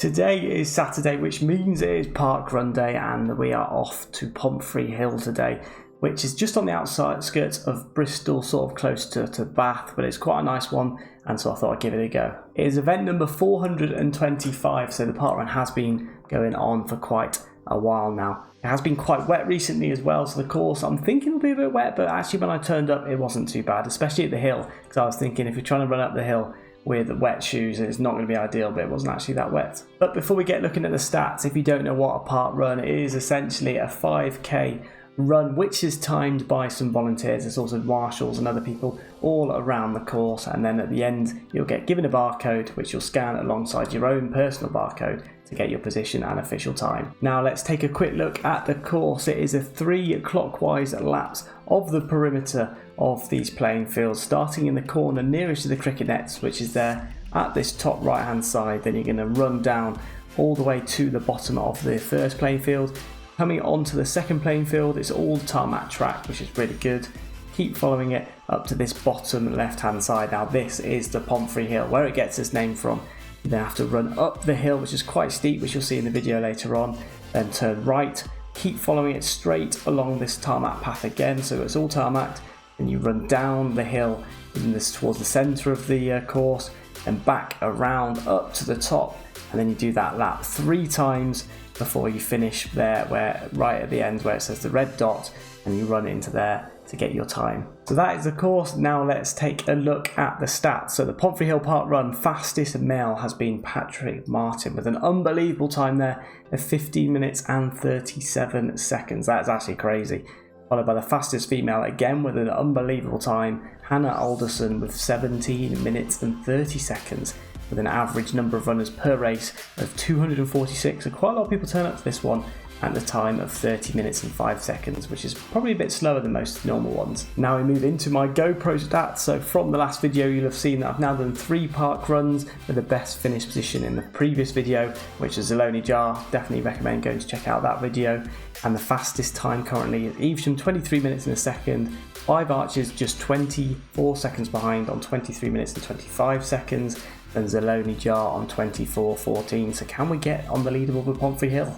Today is Saturday, which means it is Parkrun day, and we are off to Pomphrey Hill today, which is just on the outskirts of Bristol, sort of close to Bath, but it's quite a nice one, and so I thought I'd give it a go. It is event number 425, so the parkrun has been going on for quite a while now. It has been quite wet recently as well, so the course I'm thinking will be a bit wet, but actually when I turned up it wasn't too bad, especially at the hill, because I was thinking if you're trying to run up the hill with wet shoes it's not going to be ideal, but it wasn't actually that wet. But before we get looking at the stats, if you don't know what a parkrun is, essentially a 5k run which is timed by some volunteers. There's also marshals and other people all around the course, and then at the end you'll get given a barcode which you'll scan alongside your own personal barcode to get your position and official time. Now let's take a quick look at the course. It is a 3 clockwise laps of the perimeter of these playing fields, starting in the corner nearest to the cricket nets, which is there at this top right hand side. Then you're going to run down all the way to the bottom of the first playing field. Coming onto the second playing field, it's all tarmac track, which is really good. Keep following it up to this bottom left hand side. Now this is the Pomphrey Hill, where it gets its name from. You then have to run up the hill, which is quite steep, which you'll see in the video later on, then turn right, keep following it straight along this tarmac path again, so it's all tarmacked, and you run down the hill towards the centre of the course, and back around up to the top, and then you do that lap 3 times before you finish there, where right at the end where it says the red dot, and you run into there to get your time. So that is the course. Now let's take a look at the stats. So the Pomphrey Hill Parkrun fastest male has been Patrick Martin with an unbelievable time there of 15 minutes and 37 seconds. That's actually crazy. Followed by the fastest female again with an unbelievable time, Hannah Alderson, with 17 minutes and 30 seconds. With an average number of runners per race of 246, so quite a lot of people turn up to this one at the time of 30 minutes and 5 seconds, which is probably a bit slower than most normal ones. Now we move into my GoPro Stats. So from the last video you'll have seen that I've now done 3 parkruns with the best finish position in the previous video, which is Zaloni Jar. Definitely recommend going to check out that video. And the fastest time currently is Evesham, 23 minutes and a second. 5 Archers just 24 seconds behind on 23 minutes and 25 seconds. And Zaloni Jar on 24:14. So can we get on the leaderboard with Pomphrey Hill?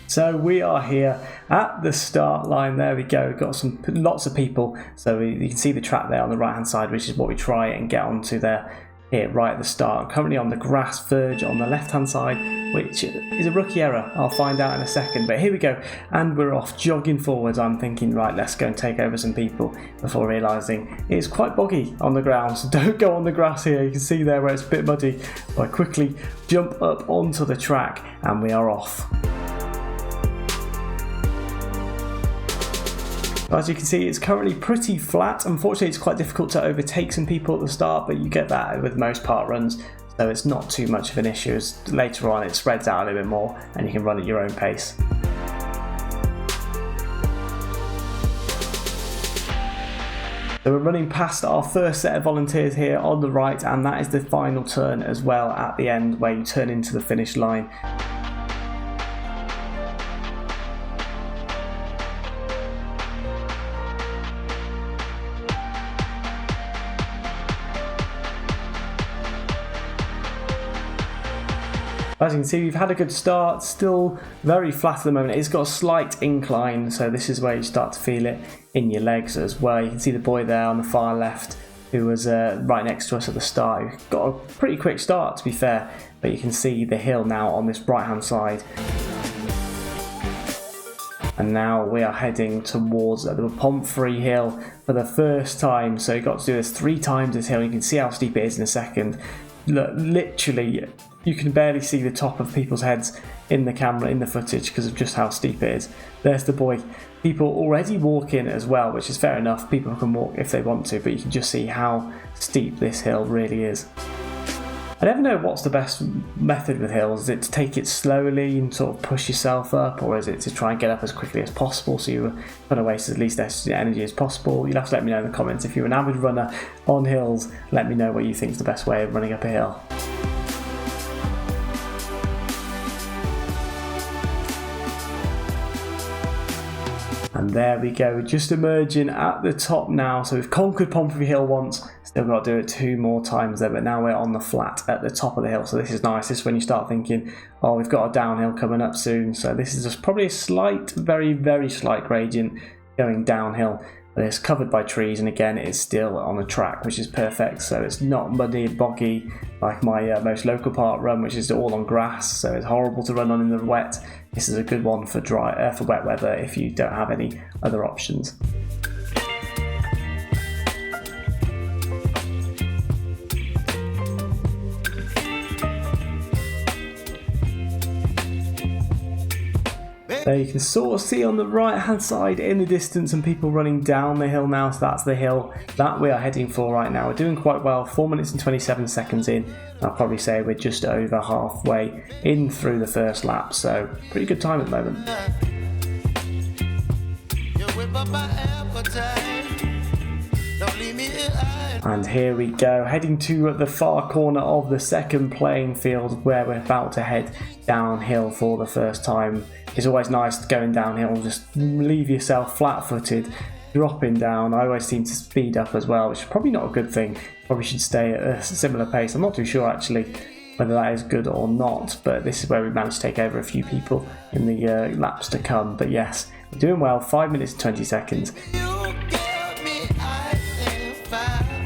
So we are here at the start line. There we go. We've got lots of people. So you can see the track there on the right hand side, which is what we try and get onto there here right at the start. I'm currently on the grass verge on the left hand side, which is a rookie error. I'll find out in a second, but here we go, and we're off jogging forwards. I'm thinking, right, let's go and take over some people, before realising it's quite boggy on the ground, so don't go on the grass here. You can see there where it's a bit muddy. So I quickly jump up onto the track and we are off. As you can see, it's currently pretty flat. Unfortunately, it's quite difficult to overtake some people at the start, but you get that with most parkruns, so it's not too much of an issue. As later on it spreads out a little bit more and you can run at your own pace. So we're running past our first set of volunteers here on the right, and that is the final turn as well at the end, where you turn into the finish line. As you can see, we've had a good start, still very flat at the moment. It's got a slight incline, so this is where you start to feel it in your legs as well. You can see the boy there on the far left who was right next to us at the start. He got a pretty quick start, to be fair, but you can see the hill now on this right hand side. And now we are heading towards the Pomphrey Hill for the first time. So you've got to do this 3 times this hill. You can see how steep it is in a second. Look, literally, you can barely see the top of people's heads in the camera, in the footage, because of just how steep it is. There's the boy. People already walking as well, which is fair enough. People can walk if they want to, but you can just see how steep this hill really is. I never know what's the best method with hills. Is it to take it slowly and sort of push yourself up, or is it to try and get up as quickly as possible so you're going to waste as least energy as possible? You'll have to let me know in the comments. If you're an avid runner on hills, let me know what you think is the best way of running up a hill. And there we go, just emerging at the top now. So we've conquered Pomphrey Hill once, Still got to do it 2 more times there, but now we're on the flat at the top of the hill, so this is nice. This is when you start thinking, oh, we've got a downhill coming up soon. So this is just probably a slight, very, very slight gradient going downhill. But it's covered by trees, and again, it's still on a track, which is perfect. So it's not muddy, boggy like my most local park run, which is all on grass. So it's horrible to run on in the wet. This is a good one for for wet weather if you don't have any other options. There you can sort of see on the right hand side in the distance some people running down the hill now, so that's the hill that we are heading for right now. We're doing quite well, 4 minutes and 27 seconds in. I'll probably say we're just over halfway in through the first lap, so pretty good time at the moment. And here we go, heading to the far corner of the second playing field where we're about to head downhill for the first time. It's always nice going downhill, just leave yourself flat-footed, dropping down. I always seem to speed up as well, which is probably not a good thing. Probably should stay at a similar pace. I'm not too sure actually whether that is good or not, but this is where we managed to take over a few people in the laps to come. But yes, we're doing well, 5 minutes and 20 seconds.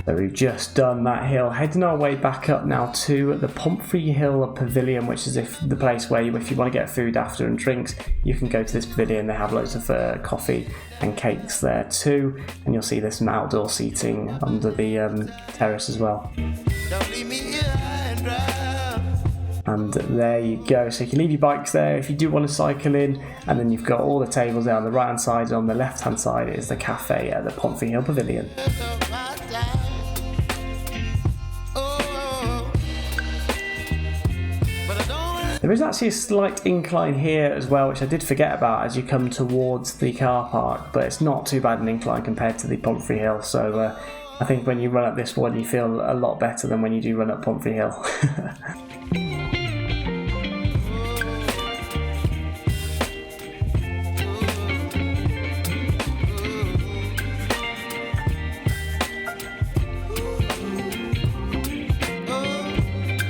So we've just done that hill, heading our way back up now to the Pomphrey Hill Pavilion, which is the place where if you want to get food after and drinks, you can go to this pavilion. They have loads of coffee and cakes there too, and you'll see there's some outdoor seating under the terrace as well. And there you go, so you can leave your bikes there if you do want to cycle in, and then you've got all the tables there on the right hand side, and on the left hand side is the cafe at the Pomphrey Hill Pavilion. There is actually a slight incline here as well, which I did forget about as you come towards the car park, but it's not too bad an incline compared to the Pomphrey Hill, so I think when you run up this one you feel a lot better than when you do run up Pomphrey Hill.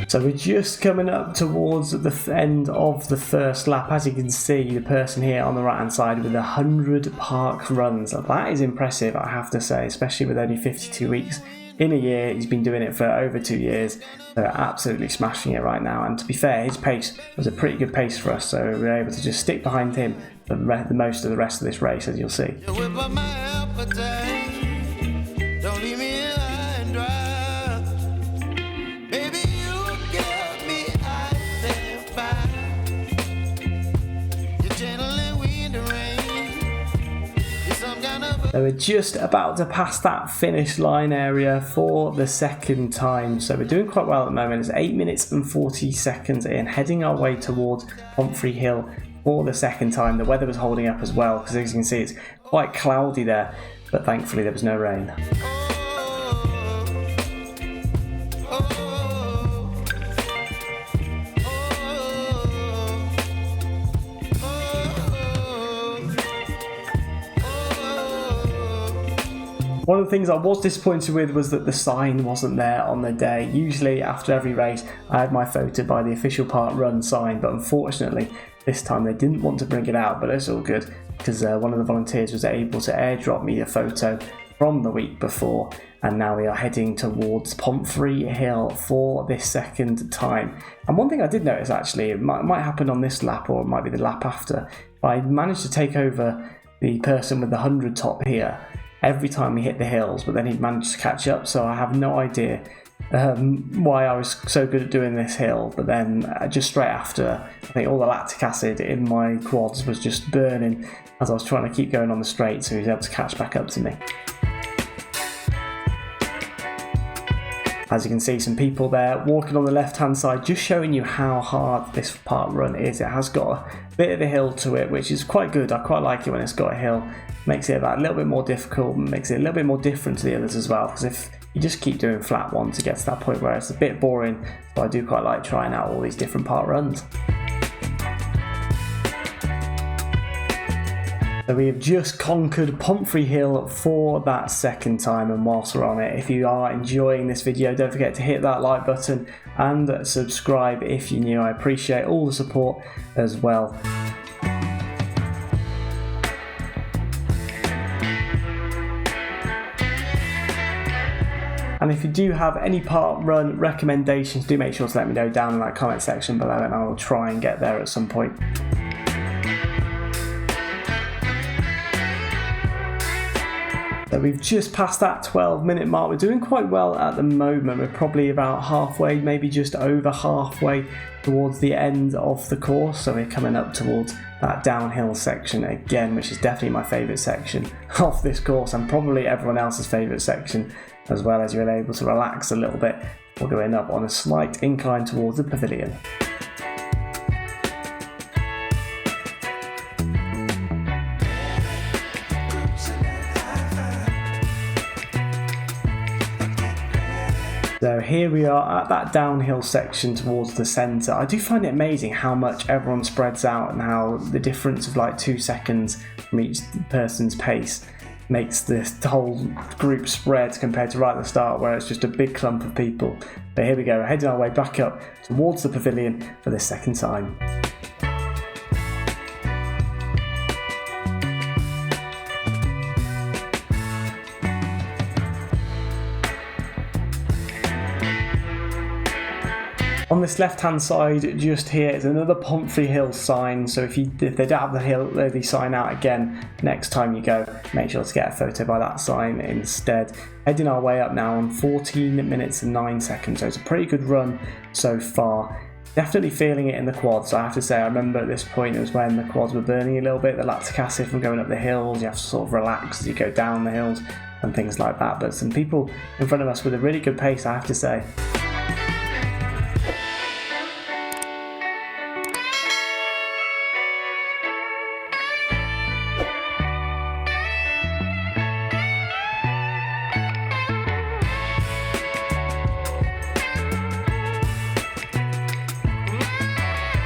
So we're just coming up towards the end of the first lap. As you can see, the person here on the right hand side with 100 park runs. That is impressive, I have to say, especially with only 52 weeks in a year. He's been doing it for over 2 years. They're absolutely smashing it right now. And to be fair, his pace was a pretty good pace for us, so we were able to just stick behind him for the most of the rest of this race, as you'll see. So we're just about to pass that finish line area for the second time. So we're doing quite well at the moment. It's 8 minutes and 40 seconds in, heading our way towards Pomphrey Hill for the second time. The weather was holding up as well, because as you can see it's quite cloudy there, but thankfully there was no rain. One of the things I was disappointed with was that the sign wasn't there on the day. Usually after every race I had my photo by the official Parkrun sign, but unfortunately this time they didn't want to bring it out, but it's all good because one of the volunteers was able to airdrop me a photo from the week before, and now we are heading towards Pomphrey Hill for this second time. And one thing I did notice, actually, it might happen on this lap or it might be the lap after, but I managed to take over the person with the 100 top here every time we hit the hills, but then he'd managed to catch up, so I have no idea why I was so good at doing this hill. But then just straight after, I think all the lactic acid in my quads was just burning as I was trying to keep going on the straight, so he was able to catch back up to me. As you can see, some people there walking on the left hand side, just showing you how hard this park run is. It has got a bit of a hill to it, which is quite good. I quite like it when it's got a hill. Makes it a little bit more difficult, makes it a little bit more different to the others as well, because if you just keep doing flat ones, it gets to that point where it's a bit boring. So I do quite like trying out all these different park runs. So we have just conquered Pomphrey Hill for that second time, and whilst we're on it, if you are enjoying this video, don't forget to hit that like button and subscribe if you're new. I appreciate all the support as well. And if you do have any parkrun recommendations, do make sure to let me know down in that comment section below, and I will try and get there at some point. So we've just passed that 12-minute mark. We're doing quite well at the moment. We're probably about halfway, maybe just over halfway towards the end of the course. So we're coming up towards that downhill section again, which is definitely my favourite section of this course, and probably everyone else's favourite section, as well as you're able to relax a little bit. We're going up on a slight incline towards the pavilion. So here we are at that downhill section towards the centre. I do find it amazing how much everyone spreads out, and how the difference of like 2 seconds from each person's pace makes the whole group spread compared to right at the start where it's just a big clump of people. But here we go, heading our way back up towards the pavilion for the second time. On this left-hand side, just here, is another Pomphrey Hill sign. So if they don't have the sign out again, next time you go, make sure to get a photo by that sign instead. Heading our way up now on 14 minutes and 9 seconds. So it's a pretty good run so far. Definitely feeling it in the quads. I have to say, I remember at this point it was when the quads were burning a little bit. The lactic acid from going up the hills. You have to sort of relax as you go down the hills and things like that. But some people in front of us with a really good pace, I have to say.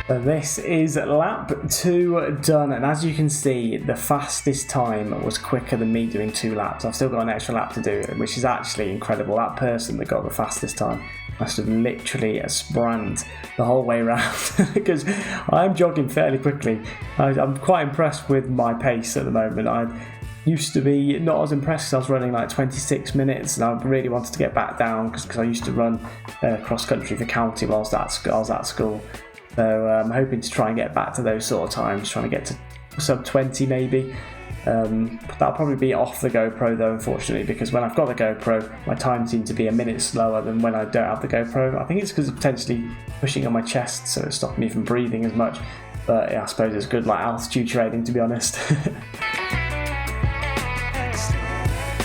So this is lap 2 done, and as you can see, the fastest time was quicker than me doing 2 laps. I've still got an extra lap to do, which is actually incredible. That person that got the fastest time must have literally sprint the whole way around because I'm jogging fairly quickly. I'm quite impressed with my pace at the moment. I used to be not as impressed because I was running like 26 minutes, and I really wanted to get back down because I used to run cross country for county whilst I was at school. So I'm hoping to try and get back to those sort of times, trying to get to sub 20 maybe. That'll probably be off the GoPro though, unfortunately, because when I've got the GoPro, my time seems to be a minute slower than when I don't have the GoPro. I think it's because of potentially pushing on my chest, so it's stopping me from breathing as much. But yeah, I suppose it's good like altitude training, to be honest.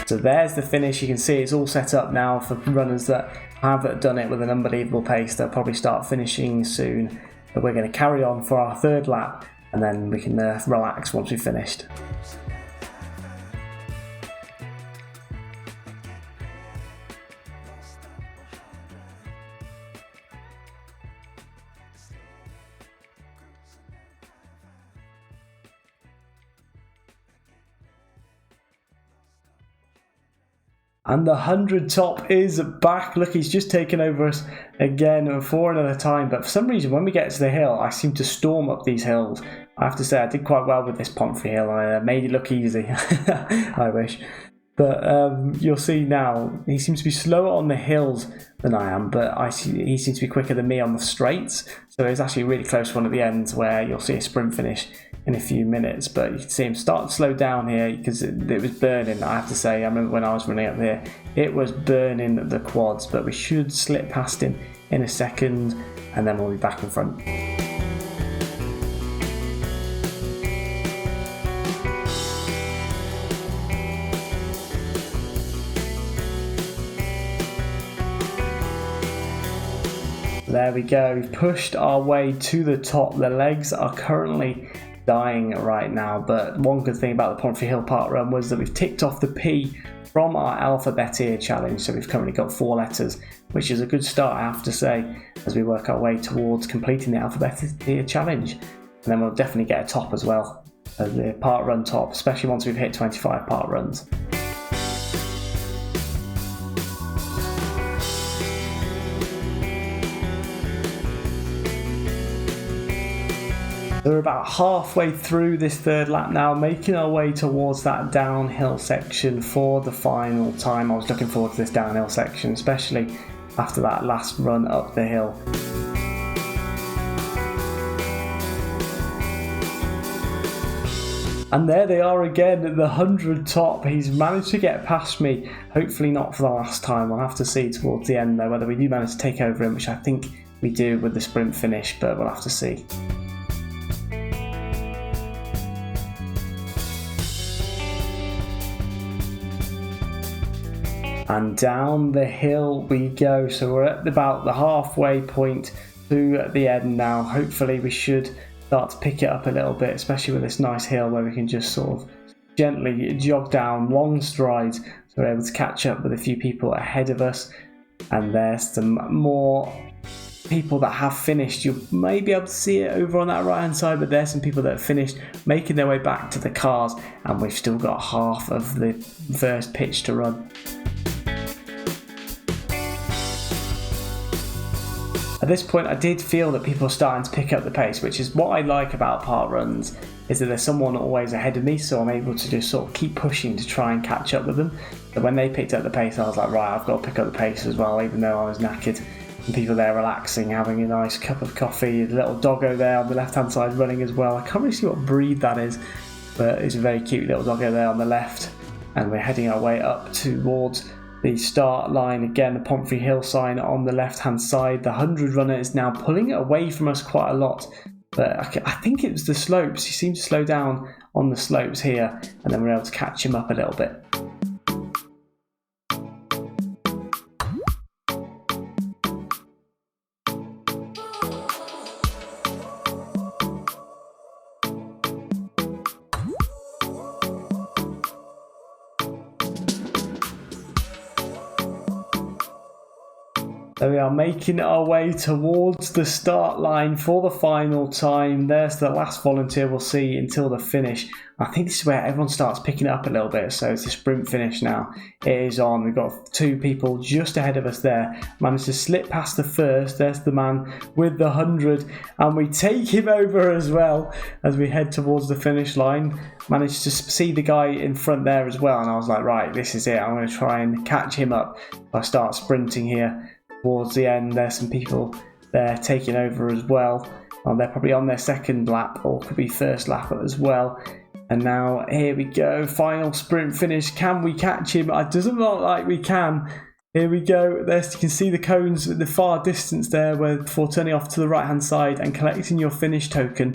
So there's the finish. You can see it's all set up now for runners that have done it with an unbelievable pace. They'll probably start finishing soon. But we're going to carry on for our 3rd lap, and then we can relax once we've finished. And the 100 top is back. Look, he's just taken over us again for another time. But for some reason, when we get to the hill, I seem to storm up these hills. I have to say, I did quite well with this Pomphrey Hill. I made it look easy. I wish. But you'll see now, he seems to be slower on the hills than I am. But he seems to be quicker than me on the straights. So it's actually a really close one at the end where you'll see a sprint finish in a few minutes, but you can see him start to slow down here because it was burning. I have to say, I remember when I was running up here, it was burning the quads, but we should slip past him in a second and then we'll be back in front. There we go, we've pushed our way to the top. The legs are currently dying right now, but one good thing about the Pomphrey Hill Parkrun was that we've ticked off the P from our alphabet here challenge, so we've currently got 4 letters, which is a good start, I have to say, as we work our way towards completing the alphabet here challenge, and then we'll definitely get a top as well. the park run top, especially once we've hit 25 park runs. We're about halfway through this third lap now, making our way towards that downhill section for the final time. I was looking forward to this downhill section, especially after that last run up the hill. And there they are again at the 100 top. He's managed to get past me, hopefully not for the last time. We'll have to see towards the end though whether we do manage to take over him, which I think we do with the sprint finish, but we'll have to see. And down the hill we go. So we're at about the halfway point to the end now. Hopefully we should start to pick it up a little bit, especially with this nice hill where we can just sort of gently jog down long strides. So we're able to catch up with a few people ahead of us. And there's some more people that have finished. You may be able to see it over on that right hand side, but there's some people that have finished making their way back to the cars, and we've still got half of the first pitch to run. At this point I did feel that people are starting to pick up the pace, which is what I like about park runs, is that there's someone always ahead of me, so I'm able to just sort of keep pushing to try and catch up with them. But when they picked up the pace I was like, right, I've got to pick up the pace as well, even though I was knackered. And people there relaxing, having a nice cup of coffee, a little doggo there on the left hand side running as well. I can't really see what breed that is, but it's a very cute little doggo there on the left. And we're heading our way up towards the start line. Again, the Pomphrey Hill sign on the left hand side. The 100 runner is now pulling it away from us quite a lot, but I think it was the slopes. He seemed to slow down on the slopes here, and then we're able to catch him up a little bit. So we are making our way towards the start line for the final time. There's the last volunteer we'll see until the finish. I think this is where everyone starts picking it up a little bit. So it's the sprint finish now. It is on. We've got two people just ahead of us there. Managed to slip past the first. There's the man with the 100. And we take him over as well as we head towards the finish line. Managed to see the guy in front there as well. And I was like, right, this is it. I'm going to try and catch him up. I start sprinting here. Towards the end, there's some people there taking over as well. They're probably on their second lap, or could be first lap as well. And now here we go, final sprint finish. Can we catch him? It doesn't look like we can. Here we go. There's, you can see the cones at the far distance there, before turning off to the right hand side and collecting your finish token.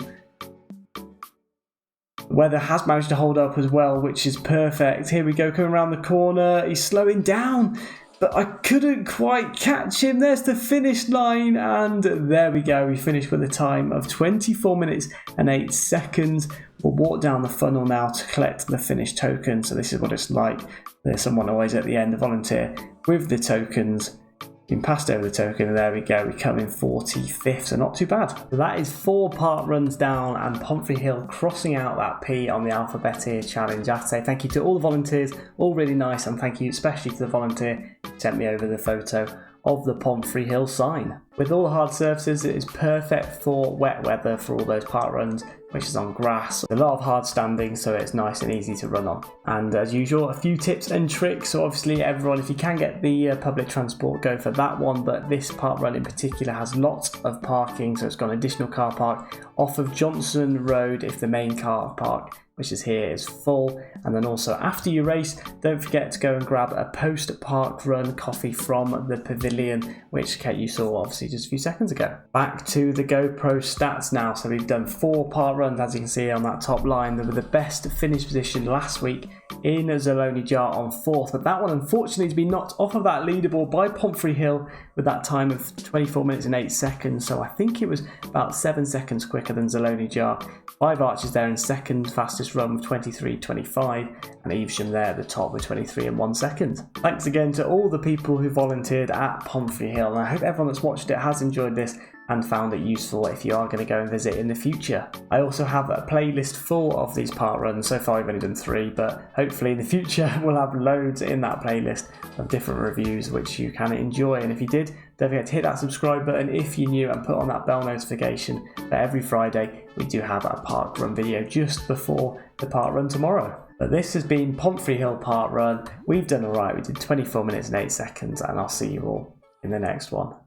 The weather has managed to hold up as well, which is perfect. Here we go, coming around the corner. He's slowing down, but I couldn't quite catch him. There's the finish line, and there we go. We finished with a time of 24 minutes and 8 seconds. We'll walk down the funnel now to collect the finish token. So this is what it's like. There's someone always at the end, a volunteer, with the tokens. Been passed over the token, and there we go. We come in 45th, so not too bad. So that is 4 park runs down, and Pomphrey Hill crossing out that P on the alphabet here challenge. I have to say thank you to all the volunteers, all really nice, and thank you especially to the volunteer who sent me over the photo of the Pomphrey Hill sign. With all the hard surfaces, it is perfect for wet weather for all those park runs, which is on grass. A lot of hard standing, so it's nice and easy to run on. And as usual, a few tips and tricks. So obviously everyone, if you can get the public transport, go for that one. But this park run in particular has lots of parking, so it's got an additional car park off of Johnson Road if the main car park, which is here, is full. And then also after you race, don't forget to go and grab a post-park run coffee from the pavilion, which you saw obviously just a few seconds ago. Back to the GoPro stats now. So we've done 4 park runs, as you can see on that top line. They were the best finish position last week in Zoloni Jar on 4th, but that one unfortunately has been knocked off of that leaderboard by Pomphrey Hill with that time of 24 minutes and 8 seconds. So I think it was about 7 seconds quicker than Zoloni Jar. 5 Archers there in second fastest run with 23.25, and Evesham there at the top with 23 and 1 second. Thanks again to all the people who volunteered at Pomphrey Hill, and I hope everyone that's watched it has enjoyed this. and found it useful if you are going to go and visit in the future. I also have a playlist full of these park runs. So far I've only done 3, but hopefully in the future we'll have loads in that playlist of different reviews which you can enjoy. And if you did, don't forget to hit that subscribe button if you're new and put on that bell notification that every Friday we do have a park run video just before the park run tomorrow. But this has been Pomphrey Hill Park Run. We've done alright, we did 24 minutes and 8 seconds, and I'll see you all in the next one.